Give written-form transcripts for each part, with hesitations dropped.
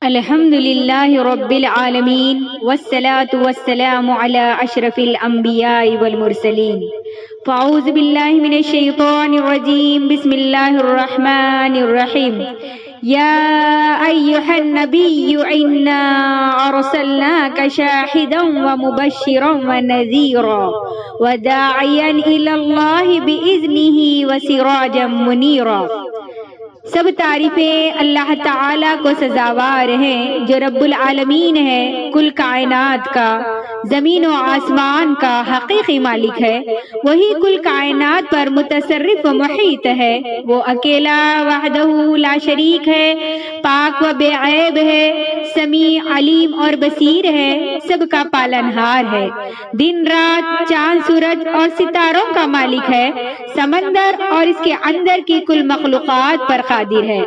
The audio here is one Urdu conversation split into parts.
الحمد للہ رب العالمین والصلاة والسلام علی اشرف الانبیاء والمرسلین فاعوذ باللہ من الشیطان الرجیم بسم اللہ الرحمن الرحیم یا ایہا النبی انا ارسلناک شاہدا ومبشرا ونذیرا وداعیا الی اللہ باذنہ وسراجا منیرا۔ سب تعریفیں اللہ تعالیٰ کو سزاوار ہیں جو رب العالمین ہے، کل کائنات کا، زمین و آسمان کا حقیقی مالک ہے۔ وہی کل کائنات پر متصرف و محیط ہے۔ وہ اکیلا وحدہ لا شریک ہے، پاک و بے عیب ہے، سمیع علیم اور بصیر ہے، سب کا پالنہار ہے، دن رات، چاند سورج اور ستاروں کا مالک ہے، سمندر اور اس کے اندر کی کل مخلوقات پر قادر ہے۔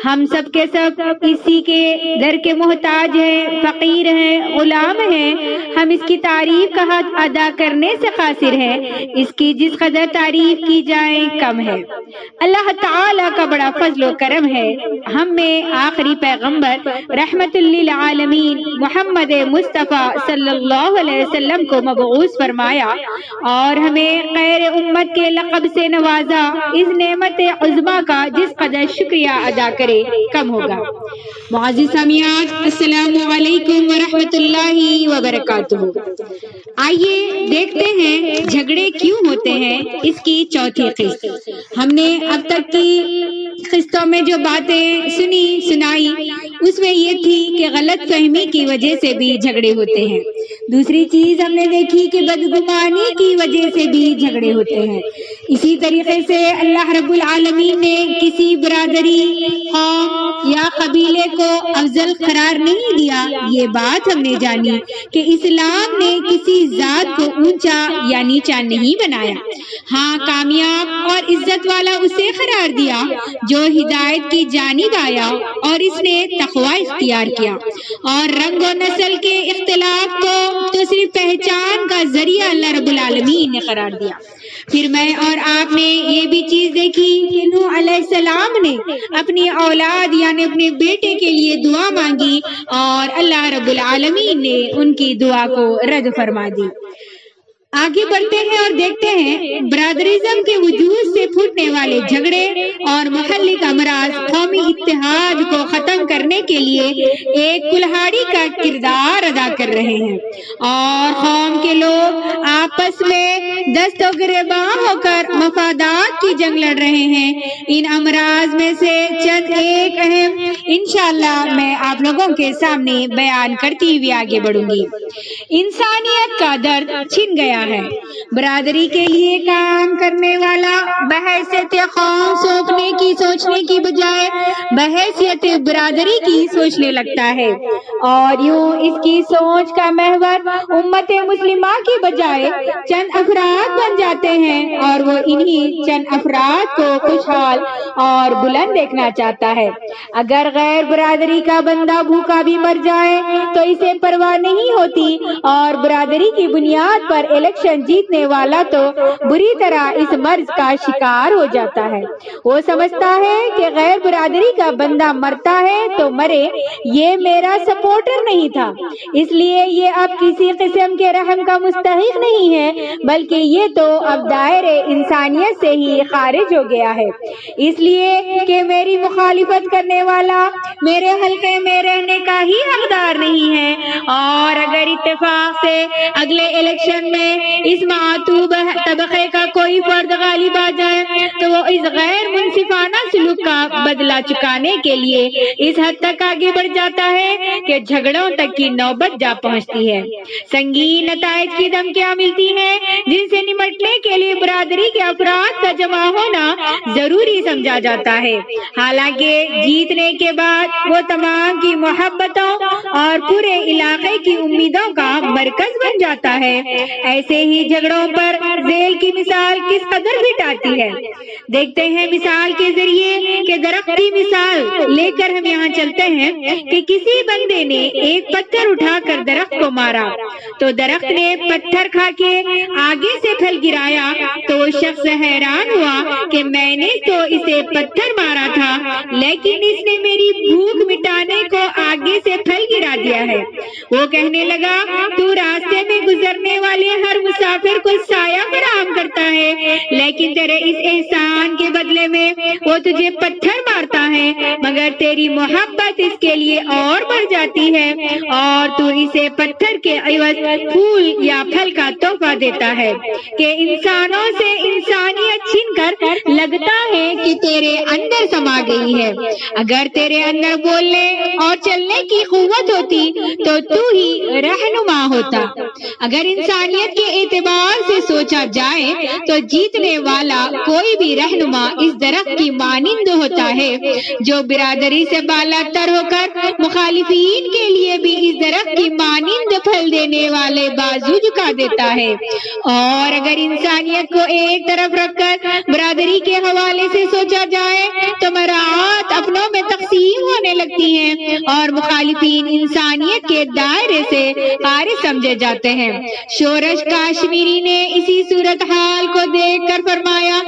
ہم سب کے سب اسی کے در کے محتاج ہیں، فقیر ہیں، غلام ہیں۔ ہم اس کی تعریف کا حق ادا کرنے سے قاصر ہیں، اس کی جس قدر تعریف کی جائے کم ہے۔ اللہ تعالیٰ کا بڑا فضل و کرم ہے، ہم میں آخری پیغمبر رحمت للعالمین محمد مصطفیٰ صلی اللہ علیہ وسلم کو مبعوث فرمایا اور ہمیں خیر امت کے لقب سے نوازا۔ اس نعمت عظمیٰ کا جس قدر شکریہ ادا کرے کم ہوگا۔ معزز سامعین، السلام علیکم ورحمۃ اللہ وبرکاتہ۔ آئیے دیکھتے ہیں جھگڑے کیوں ہوتے ہیں، اس کی چوتھی قسط۔ ہم نے اب تک کی قسطوں میں جو باتیں سنائی اس میں یہ تھی کہ غلط فہمی کی وجہ سے بھی جھگڑے ہوتے ہیں۔ دوسری چیز ہم نے دیکھی کہ بدگمانی کی وجہ سے بھی جھگڑے ہوتے ہیں۔ اسی طریقے سے اللہ رب العالمین نے کسی برادری، قوم یا قبیلے کو افضل قرار نہیں دیا۔ یہ بات ہم نے جانی کہ اسلام نے کسی ذات کو اونچا یا نیچا نہیں بنایا، ہاں کامیاب اور عزت والا اسے قرار دیا جو ہدایت کی جانب آیا اور اس نے تقوی اختیار کیا، اور رنگ و نسل کے اختلاف کو تو صرف پہچان کا ذریعہ اللہ رب العالمین نے قرار دیا۔ پھر میں اور آپ نے یہ بھی چیز دیکھی کہ نوح علیہ السلام نے اپنی اولاد یعنی اپنے بیٹے کے لیے دعا مانگی اور اللہ رب العالمین نے ان کی دعا کو رد فرما دی۔ آگے بڑھتے ہیں اور دیکھتے ہیں برادریزم کے وجود سے پھوٹنے والے جھگڑے اور محلک امراض قومی اتحاد کو ختم کرنے کے لیے ایک کلہاڑی کا کردار ادا کر رہے ہیں، اور قوم کے لوگ آپس میں دست و گریباں ہو کر مفادات کی جنگ لڑ رہے ہیں۔ ان امراض میں سے چند ایک اہم انشاءاللہ میں آپ لوگوں کے سامنے بیان کرتی ہوئی آگے بڑھوں گی۔ انسانیت کا درد چھن گیا ہے۔ برادری کے لیے کام کرنے والا بحیثیت قوم سوچنے کی بجائے بحیثیت برادری کی سوچنے لگتا ہے، اور یوں اس کی سوچ کا محور امت مسلمہ کی بجائے چند افراد بن جاتے ہیں، اور وہ انہی چند افراد کو خوشحال اور بلند دیکھنا چاہتا ہے۔ اگر غیر برادری کا بندہ بھوکا بھی مر جائے تو اسے پرواہ نہیں ہوتی، اور برادری کی بنیاد پر الیکشن جیتنے والا تو بری طرح اس مرض کا شکار ہو جاتا ہے۔ وہ سمجھتا ہے کہ غیر برادری کا بندہ مرتا ہے تو مرے، یہ میرا سپورٹر نہیں تھا، اس لیے یہ اب کسی قسم کے رحم کا مستحق نہیں ہے، بلکہ یہ تو اب دائرے انسانیت سے ہی خارج ہو گیا ہے، اس لیے کہ میری مخالفت کرنے والا میرے حلقے میں رہنے کا ہی حقدار نہیں ہے، اور اگر اتفاق سے اگلے الیکشن میں اس معتوب طبقے کا کوئی فرد غالب آ جائے تو وہ اس غیر منصفانہ سلوک کا بدلہ چکانے کے لیے اس حد تک آگے بڑھ جاتا ہے کہ جھگڑوں تک کی نوبت جا پہنچتی ہے۔ سنگین نتائج کی دھمکیاں ملتی ہیں جن سے نمٹنے کے لیے برادری کے افراد کا جمع ہونا ضروری سمجھا جاتا ہے، حالانکہ جیتنے کے بعد وہ تمام کی محبتوں اور پورے علاقے کی امیدوں کا مرکز بن جاتا ہے۔ ایسے ہی جھگڑوں پر ذیل کی مثال کس قدر بٹاتی ہے۔ دیکھتے ہیں مثال کے ذریعے کہ درخت کی مثال لے کر ہم یہاں چلتے ہیں کہ کسی بندے نے ایک پتھر اٹھا کر درخت کو مارا تو درخت نے پتھر کھا کے آگے سے پھل گرایا تو وہ شخص حیران ہوا کہ میں نے تو اسے پتھر مارا تھا لیکن اس نے میری بھوک مٹانے کو آگے وہ کہنے لگا تو راستے میں گزرنے والے ہر مسافر کو سایہ فراہم کرتا ہے، لیکن تیرے اس احسان کے بدلے میں وہ تجھے پتھر مارتا ہے، مگر تیری محبت اس کے لیے اور بڑھ جاتی ہے اور تو اسے پتھر کے عوض پھول یا پھل کا تحفہ دیتا ہے کہ انسانوں سے انسانیت چھین کر لگتا ہے کہ تیرے اندر سما گئی ہے۔ اگر تیرے اندر بولنے اور چلنے کی قوت ہوتی تو ہی رہنما ہوتا۔ اگر انسانیت کے اعتبار سے سوچا جائے تو جیتنے والا کوئی بھی رہنما اس درخت کی مانند ہوتا ہے جو برادری سے بالا تر ہو کر مخالفین کے لیے بھی اس درخت کی مانند پھل دینے والے بازو جھکا دیتا ہے۔ اور اگر انسانیت کو ایک طرف رکھ کر برادری کے حوالے سے سوچا جائے تو مراعات اپنوں میں تقسیم ہونے لگتی ہیں اور مخالفین انسانیت کے دائرے سے خارج سمجھے جاتے ہیں۔ شورش کاشمیری نے اسی صورتحال کو دیکھ کر فرمایا،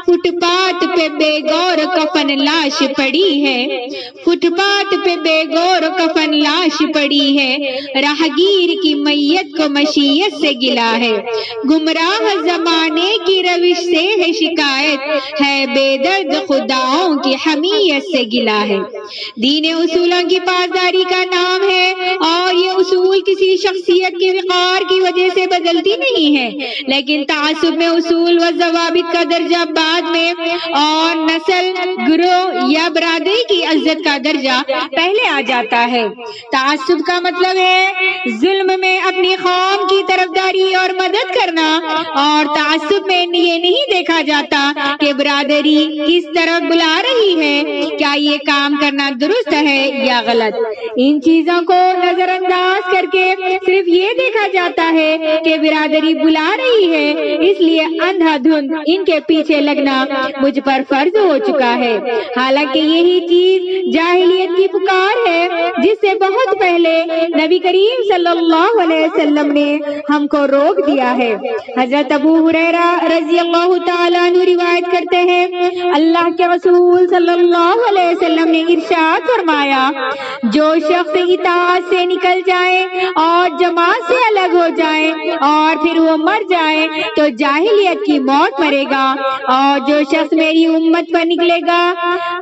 فٹ پاتھ پہ بے گور کفن لاش پڑی ہے، فٹ پاتھ پہ بے گور کفن لاش پڑی ہے، راہگیر کی میت کو مشیت سے گلا ہے، گمراہ زمانے کی روش سے ہے شکایت، ہے بے درد خداؤں کی حمیت سے گلا ہے۔ دین اصولوں کی پاسداری کا نام ہے اور یہ اصول کسی شخصیت کے وقار کی وجہ سے بدلتی نہیں ہے، لیکن تعصب میں اصول و ضوابط کا درجہ بعد میں اور نسل، گروہ یا برادری کی عزت کا درجہ پہلے آ جاتا ہے۔ تعصب کا مطلب ہے ظلم میں اپنی قوم کی طرفداری اور مدد کرنا، اور تعصب میں یہ نہیں دیکھا جاتا کہ برادری کس طرف بلا رہی ہے، کیا یہ کام کرنا درست ہے یا غلط۔ ان چیزوں کو نظر انداز کر کے صرف یہ دیکھا جاتا ہے کہ برادری بلا رہی ہے، اس لیے اندھا دھند ان کے پیچھے لگنا مجھ پر فرض ہو چکا ہے، حالانکہ یہی چیز جاہلیت کی پکار ہے جس سے بہت پہلے نبی کریم صلی اللہ علیہ وسلم نے ہم کو روک دیا ہے۔ حضرت ابو ہریرہ رضی اللہ تعالیٰ عنہ روایت کرتے ہیں، اللہ کے رسول صلی اللہ علیہ وسلم نے ارشاد فرمایا، جو شخص اطاعت سے نکل جائے اور جماعت سے الگ ہو جائے اور پھر وہ مر جائے تو جاہلیت کی موت مرے گا، اور جو شخص میری امت پر نکلے گا،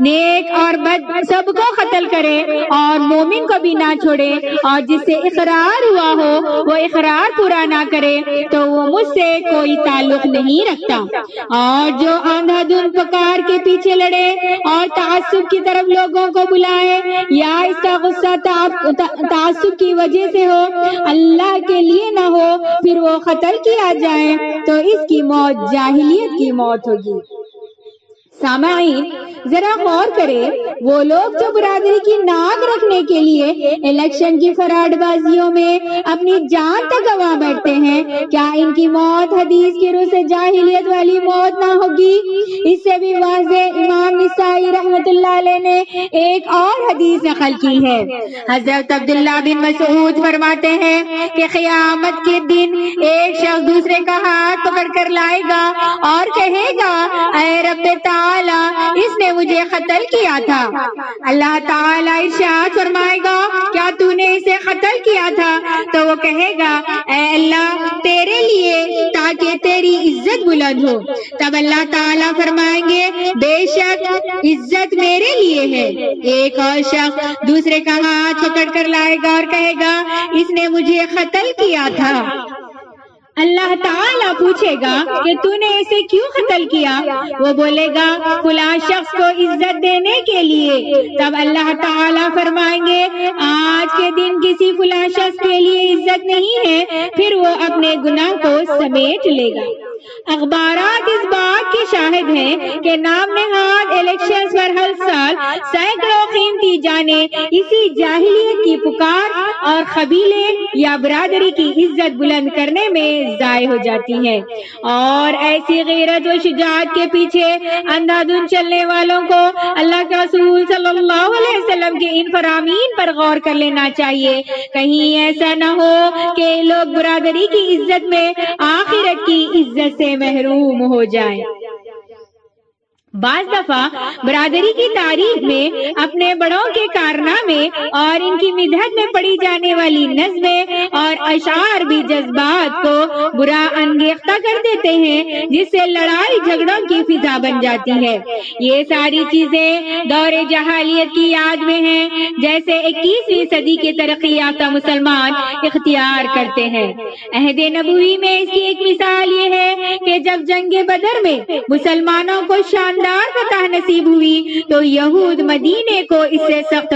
نیک اور بد سب کو قتل کرے اور مومن کو بھی نہ چھوڑے، اور جس سے اقرار ہوا ہو وہ اقرار پورا نہ کرے تو وہ مجھ سے کوئی تعلق نہیں رکھتا، اور جو آندھا دھند پکار کے پیچھے لڑے اور تعصب کی طرف لوگوں کو بلائے یا اس کا غصہ تعصب کی وجہ سے ہو، اللہ کے لیے نہ ہو، پھر وہ قتل کیا جائے تو اس کی موت جاہلیت کی موت ہوگی۔ سامعین ذرا غور کرے، وہ لوگ جو برادری کی ناک رکھنے کے لیے الیکشن کی فراڈ بازیوں میں اپنی جان تک گنوا بیٹھتے ہیں، کیا ان کی موت حدیث کی روح سے جاہلیت والی موت نہ ہوگی؟ اس سے بھی واضح امام نسائی رحمت اللہ علیہ نے ایک اور حدیث نقل کی ہے۔ حضرت عبداللہ بن مسعود فرماتے ہیں کہ قیامت کے دن ایک شخص دوسرے کا ہاتھ پکڑ کر لائے گا اور کہے گا، اے رب تعالی اس نے مجھے قتل کیا تھا۔ اللہ تعالی ارشاد فرمائے گا، کیا تو نے اسے قتل کیا تھا؟ تو وہ کہے گا، اے اللہ تیرے لیے تاکہ تیری عزت بلند ہو۔ تب اللہ تعالی فرمائیں گے، بے شک عزت میرے لیے ہے۔ ایک اور شخص دوسرے کا ہاتھ پکڑ کر لائے گا اور کہے گا، اس نے مجھے قتل کیا تھا۔ اللہ تعالیٰ پوچھے گا کہ تو نے اسے کیوں قتل کیا؟ وہ بولے گا، فلاں شخص کو عزت دینے کے لیے۔ تب اللہ تعالیٰ فرمائیں گے، آج کے دن کسی فلاں شخص کے لیے عزت نہیں ہے، پھر وہ اپنے گناہ کو سمیٹ لے گا۔ اخبارات اس بات کے شاہد ہیں کہ نام نہاد الیکشنز پر ہر سال سینکڑوں قیمتی جانیں اسی جاہلیت کی پکار اور قبیلے یا برادری کی عزت بلند کرنے میں ضائع ہو جاتی ہیں، اور ایسی غیرت و شجاعت کے پیچھے اندھا دھند چلنے والوں کو اللہ کے رسول صلی اللہ علیہ وسلم کے ان فرامین پر غور کر لینا چاہیے، کہیں ایسا نہ ہو کہ لوگ برادری کی عزت میں آخرت کی عزت سے محروم ہو جائیں۔ بعض دفعہ برادری کی تاریخ میں اپنے بڑوں کے کارنامے اور ان کی مدحت میں پڑھی جانے والی نظمیں اور اشعار بھی جذبات کو برا انگیختہ کر دیتے ہیں، جس سے لڑائی جھگڑوں کی فضا بن جاتی ہے۔ یہ ساری چیزیں دور جاہلیت کی یاد میں ہیں، جیسے 21ویں صدی کے ترقی یافتہ مسلمان اختیار کرتے ہیں۔ عہد نبوی میں اس کی ایک مثال یہ ہے کہ جب جنگ بدر میں مسلمانوں کو شاندار فتح نصیب ہوئی تو یہود مدینے کو اس سے سخت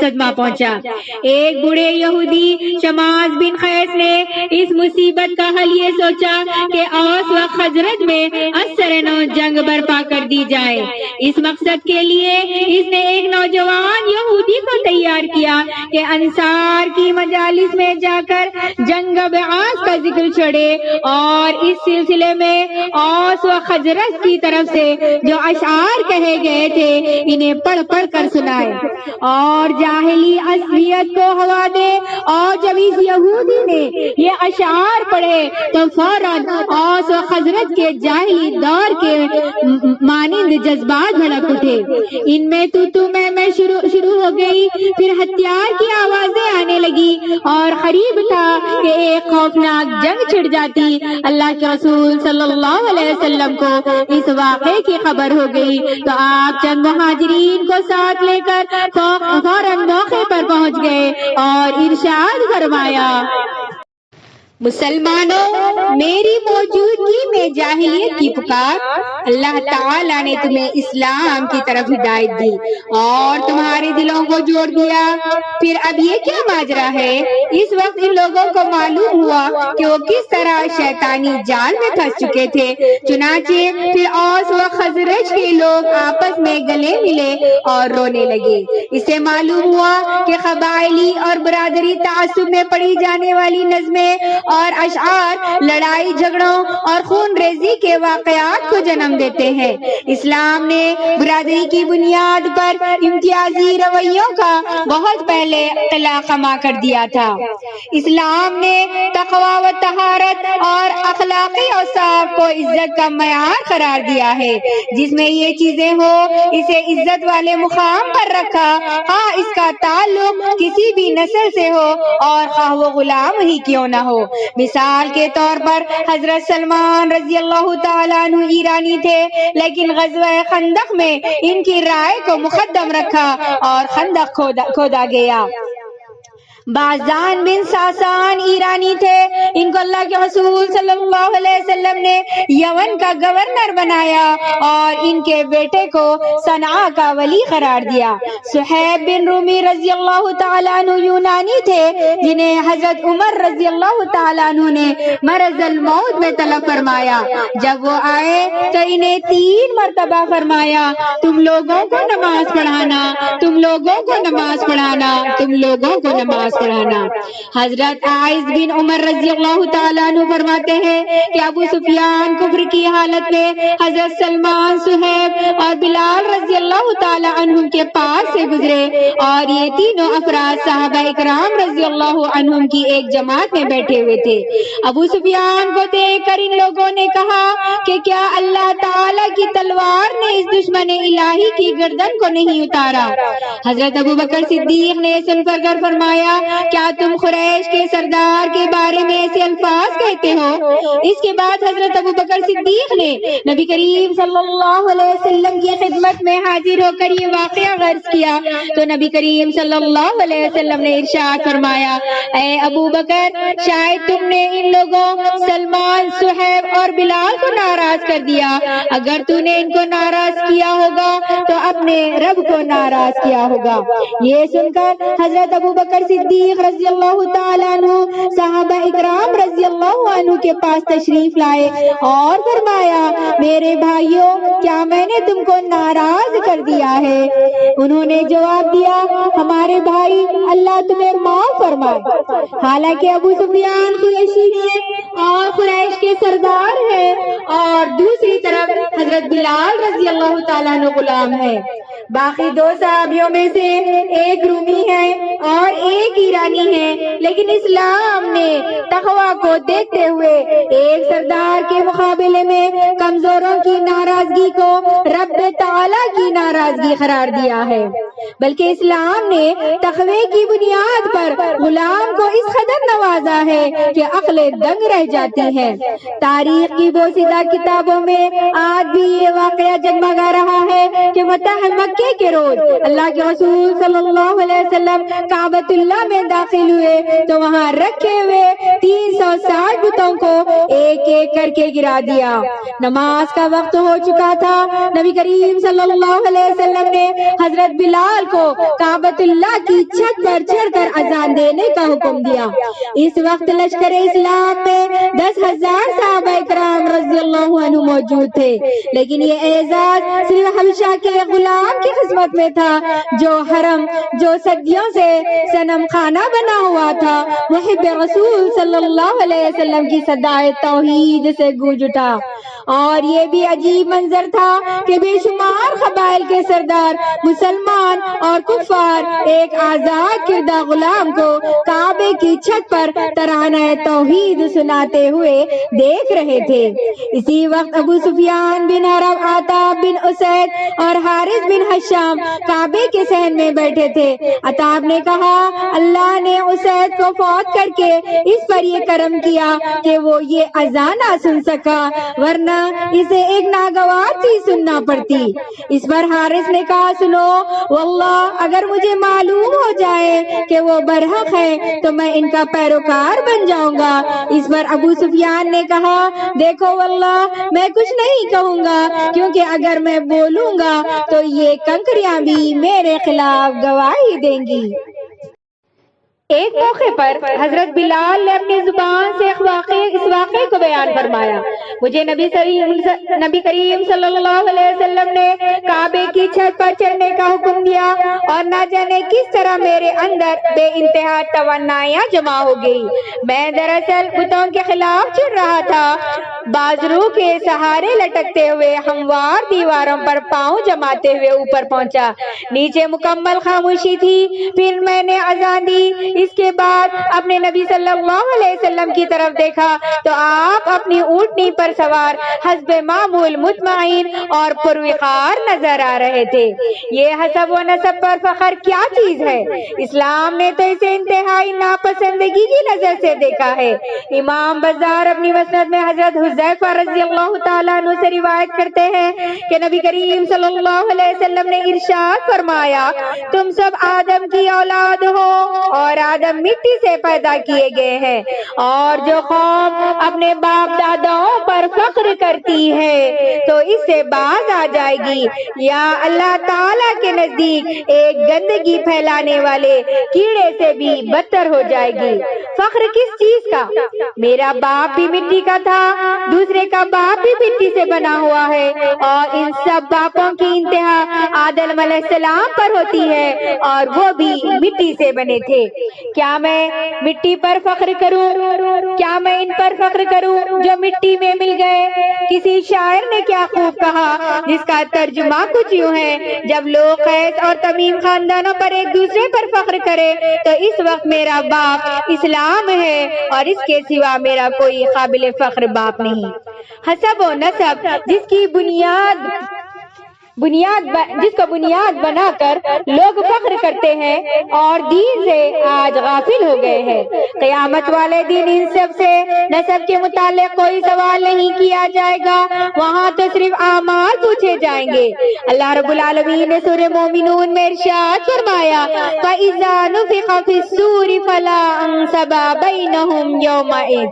صدمہ پہنچا۔ ایک بوڑھے یہودی شماس بن قیس نے اس مصیبت کا حل یہ سوچا کہ اوس و خزرج میں اثر نو جنگ برپا کر دی جائے۔ اس مقصد کے لیے اس نے ایک نوجوان یہودی کو تیار کیا کہ انصار کی مجالس میں جا کر جنگ بعاث کا ذکر چھڑے اور اس سلسلے میں اوس و خزرج کی طرف سے جو اشعار کہے گئے تھے انہیں پڑھ پڑھ کر سنائے اور جاہلی عصبیت کو ہوا دے۔ اور جب اس یہودی نے یہ اشعار پڑھے تو فوراً اوس و خزرج کے جاہلی دور کے مانند جذبات بھڑک اٹھے۔ ان میں تو میں شروع ہو گئی، پھر ہتھیار کی آوازیں آنے لگی اور قریب تھا کہ ایک خوفناک جنگ چھڑ جاتی۔ اللہ کے رسول صلی اللہ علیہ وسلم کو اس واقعے کی خبر ہو گئی تو آپ چند مہاجرین کو ساتھ لے کر فوراً موقع پر پہنچ گئے اور ارشاد فرمایا، مسلمانوں، میری موجودگی میں جاہلیت کی پکار، اللہ تعالیٰ نے تمہیں اسلام کی طرف ہدایت دی اور تمہارے دلوں کو جوڑ دیا۔ پھر اب یہ کیا ماجرا ہے؟ اس وقت ان لوگوں کو معلوم ہوا کہ وہ کس طرح شیطانی جال میں پھنس چکے تھے۔ چنانچہ پھر اوس و خزرج کے لوگ آپس میں گلے ملے اور رونے لگے۔ اس سے معلوم ہوا کہ قبائلی اور برادری تعصب میں پڑھی جانے والی نظمیں اور اشعار لڑائی جھگڑوں اور خون ریزی کے واقعات کو جنم دیتے ہیں۔ اسلام نے برادری کی بنیاد پر امتیازی رویوں کا بہت پہلے قلع خما کر دیا تھا۔ اسلام نے تقوی و طہارت اور اخلاقی اوصاف کو عزت کا معیار قرار دیا ہے۔ جس میں یہ چیزیں ہو اسے عزت والے مقام پر رکھا، خواہ اس کا تعلق کسی بھی نسل سے ہو اور خواہ وہ غلام ہی کیوں نہ ہو۔ مثال کے طور پر حضرت سلمان رضی اللہ تعالیٰ عنہ ایرانی تھے، لیکن غزوہ خندق میں ان کی رائے کو مقدم رکھا اور خندق کھودا گیا۔ بازان بن ساسان ایرانی تھے، ان کو اللہ کے رسول صلی اللہ علیہ وسلم نے یمن کا گورنر بنایا اور ان کے بیٹے کو صنعاء کا ولی قرار دیا۔ صہیب بن رومی رضی اللہ تعالیٰ عنہ یونانی تھے، جنہیں حضرت عمر رضی اللہ تعالیٰ عنہ نے مرض الموت میں طلب فرمایا۔ جب وہ آئے تو انہیں 3 مرتبہ فرمایا، تم لوگوں کو نماز پڑھانا، تم لوگوں کو نماز پڑھانا، تم لوگوں کو نماز پڑھانا۔ حضرت عائض بن عمر رضی اللہ تعالیٰ عنہ فرماتے ہیں کہ ابو سفیان کفر کی حالت میں حضرت سلمان، صہیب اور بلال رضی اللہ تعالیٰ عنہ کے پاس سے گزرے اور یہ تینوں افراد صحابہ اکرام رضی اللہ عنہم کی ایک جماعت میں بیٹھے ہوئے تھے۔ ابو سفیان کو دیکھ کر ان لوگوں نے کہا کہ کیا اللہ تعالیٰ کی تلوار نے اس دشمن الہی کی گردن کو نہیں اتارا؟ حضرت ابو بکر صدیق نے سن کر فرمایا، کیا تم قریش کے سردار کے بارے میں ایسے الفاظ کہتے ہو؟ اس کے بعد حضرت ابو بکر صدیق نے نبی کریم صلی اللہ علیہ وسلم کی خدمت میں حاضر ہو کر یہ واقعہ عرض کیا تو نبی کریم صلی اللہ علیہ وسلم نے ارشاد فرمایا، اے ابو بکر، شاید تم نے ان لوگوں سلمان، صہیب اور بلال کو ناراض کر دیا۔ اگر تو نے ان کو ناراض کیا ہوگا تو اپنے رب کو ناراض کیا ہوگا۔ یہ سن کر حضرت ابو بکر صدیق رضی اللہ تعالیٰ عنہ صحابہ اکرام رضی اللہ عنہ کے پاس تشریف لائے اور فرمایا، میرے بھائیوں، کیا میں نے تم کو ناراض کر دیا ہے؟ انہوں نے جواب دیا، ہمارے بھائی، اللہ تمہیں معاف فرمائے۔ حالانکہ ابو سفیان قریشی ہے اور قریش کے سردار ہے اور دوسری طرف حضرت بلال رضی اللہ تعالیٰ عنہ غلام ہے۔ باقی 2 صحابیوں میں سے ایک رومی ہے اور ایک ایرانی ہے، لیکن اسلام نے تقویٰ کو دیکھتے ہوئے ایک سردار کے مقابلے میں کمزوروں کی ناراضگی کو رب تعالیٰ کی ناراضگی قرار دیا ہے، بلکہ اسلام نے تقوی کی بنیاد پر غلام کو اس قدر نوازا ہے کہ عقلیں دنگ رہ جاتی ہیں۔ تاریخ کی بوسیدہ کتابوں میں آج بھی یہ واقعہ جگمگا رہا ہے کہ فتح مکے کے روز اللہ کے رسول صلی اللہ علیہ وسلم کعبۃ اللہ میں داخل ہوئے تو وہاں رکھے ہوئے 360 بتوں کو ایک ایک کر کے گرا دیا۔ نماز کا وقت ہو چکا تھا، نبی کریم صلی اللہ علیہ وسلم نے حضرت بلال کو کعبۃ اللہ کی چھت پر چڑھ کر اذان دینے کا حکم دیا۔ اس وقت لشکر اسلام میں 10,000 صحابہ کرام رضی اللہ عنہ موجود تھے، لیکن یہ اعزاز صرف حبشہ کے غلام کی قسمت میں تھا جو حرم جو صدیوں سے صنم خانہ بنا ہوا تھا محب رسول صلی اللہ علیہ وسلم کی صدائے توحید سے گونج اٹھا۔ اور یہ بھی عجیب منظر تھا کہ بے شمار قبائل کے سردار مسلمان اور کفار ایک آزاد کردہ غلام کو کعبے کی چھت پر ترانہ توحید سناتے ہوئے دیکھ رہے تھے۔ اسی وقت ابو سفیان بن حرب، عتاب بن اسید اور حارث بن حشام کعبے کے صحن میں بیٹھے تھے۔ عتاب نے کہا، اللہ نے اسید کو فوت کر کے اس پر یہ کرم کیا کہ وہ یہ اذان نہ سن سکا، ورنہ اسے ایک ناگوار چیز سننا پڑتی۔ اس پر حارث نے کہا، سنو واللہ اگر مجھے معلوم ہو جائے کہ وہ برحق ہے تو میں ان کا پیروکار بن جاؤں گا۔ اس پر ابو سفیان نے کہا، دیکھو واللہ میں کچھ نہیں کہوں گا، کیونکہ اگر میں بولوں گا تو یہ کنکریاں بھی میرے خلاف گواہی دیں گی۔ ایک موقع پر حضرت بلال نے اپنی زبان سے اس واقعے کو بیان فرمایا، مجھے نبی کریم صلی اللہ علیہ وسلم نے کعبے کی چھت پر چڑھنے کا حکم دیا اور نہ جانے کس طرح میرے اندر بے انتہا توانائیاں جمع ہو گئی۔ میں دراصل بتوں کے خلاف چڑھ رہا تھا، بازرو کے سہارے لٹکتے ہوئے ہموار دیواروں پر پاؤں جماتے ہوئے اوپر پہنچا۔ نیچے مکمل خاموشی تھی۔ پھر میں نے اذان دی۔ اس کے بعد اپنے نبی صلی اللہ علیہ وسلم کی طرف دیکھا تو آپ اپنی اونٹنی پر سوار حسب معمول مطمئن اور پروقار نظر آ رہے تھے۔ یہ حسب و نسب پر فخر کیا چیز ہے؟ اسلام نے تو اسے انتہائی ناپسندگی کی نظر سے دیکھا ہے۔ امام بزار اپنی مسند میں حضرت حذیفہ رضی اللہ تعالیٰ عنہ سے روایت کرتے ہیں کہ نبی کریم صلی اللہ علیہ وسلم نے ارشاد فرمایا، تم سب آدم کی اولاد ہو اور آدم مٹی سے پیدا کیے گئے ہیں، اور جو قوم اپنے باپ داداؤں پر فخر کرتی ہے تو اس سے باز آ جائے گی یا اللہ تعالیٰ کے نزدیک ایک گندگی پھیلانے والے کیڑے سے بھی بدتر ہو جائے گی۔ فخر کس چیز کا؟ میرا باپ بھی مٹی کا تھا، دوسرے کا باپ بھی مٹی سے بنا ہوا ہے، اور ان سب باپوں کی انتہا آدم علیہ السلام پر ہوتی ہے اور وہ بھی مٹی سے بنے تھے۔ کیا میں مٹی پر فخر کروں؟ کیا میں ان پر فخر کروں جو مٹی میں مل گئے؟ کسی شاعر نے کیا خوب کہا، جس کا ترجمہ کچھ یوں ہے، جب لوگ قیس اور تمیم خاندانوں پر ایک دوسرے پر فخر کرے تو اس وقت میرا باپ اسلام ہے اور اس کے سوا میرا کوئی قابل فخر باپ نہیں۔ حسب و نسب جس کو بنیاد بنا کر لوگ فخر کرتے ہیں اور دین سے آج غافل ہو گئے ہیں۔ قیامت والے دن ان سب سے نسب کے متعلق کوئی سوال نہیں کیا جائے گا، وہاں تو صرف اعمال پوچھے جائیں گے۔ اللہ رب العالمین نے سورہ مومنون میں ارشاد فرمایا، فَإِذَا نُفِخَ فِي الصُّورِ فَلَا أَنْسَبَ بَيْنَهُمْ يَوْمَئِذٍ،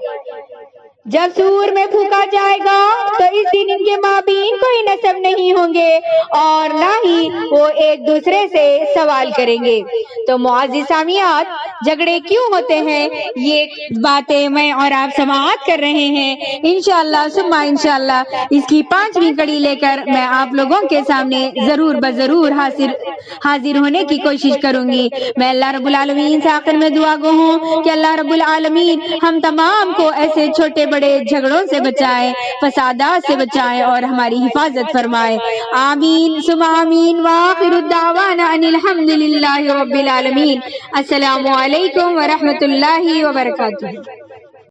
جب سور میں پھونکا جائے گا تو اس دن ان کے مابین کوئی نسب نہیں ہوں گے اور نہ ہی وہ ایک دوسرے سے سوال کریں گے۔ تو معزز سامعات، جھگڑے کیوں ہوتے ہیں، یہ باتیں میں اور آپ سماعت کر رہے ہیں۔ انشاءاللہ ثم انشاءاللہ اس کی 5ویں کڑی لے کر میں آپ لوگوں کے سامنے ضرور بضرور حاضر ہونے کی کوشش کروں گی۔ میں اللہ رب العالمین سے آخر میں دعا گو ہوں کہ اللہ رب العالمین ہم تمام کو ایسے چھوٹے بڑے بڑے جھگڑوں سے بچائے، فسادات سے بچائے اور ہماری حفاظت فرمائے، آمین ثم آمین۔ وآخر الدعوانا ان الحمد للہ رب العالمین۔ السلام علیکم ورحمۃ اللہ وبرکاتہ۔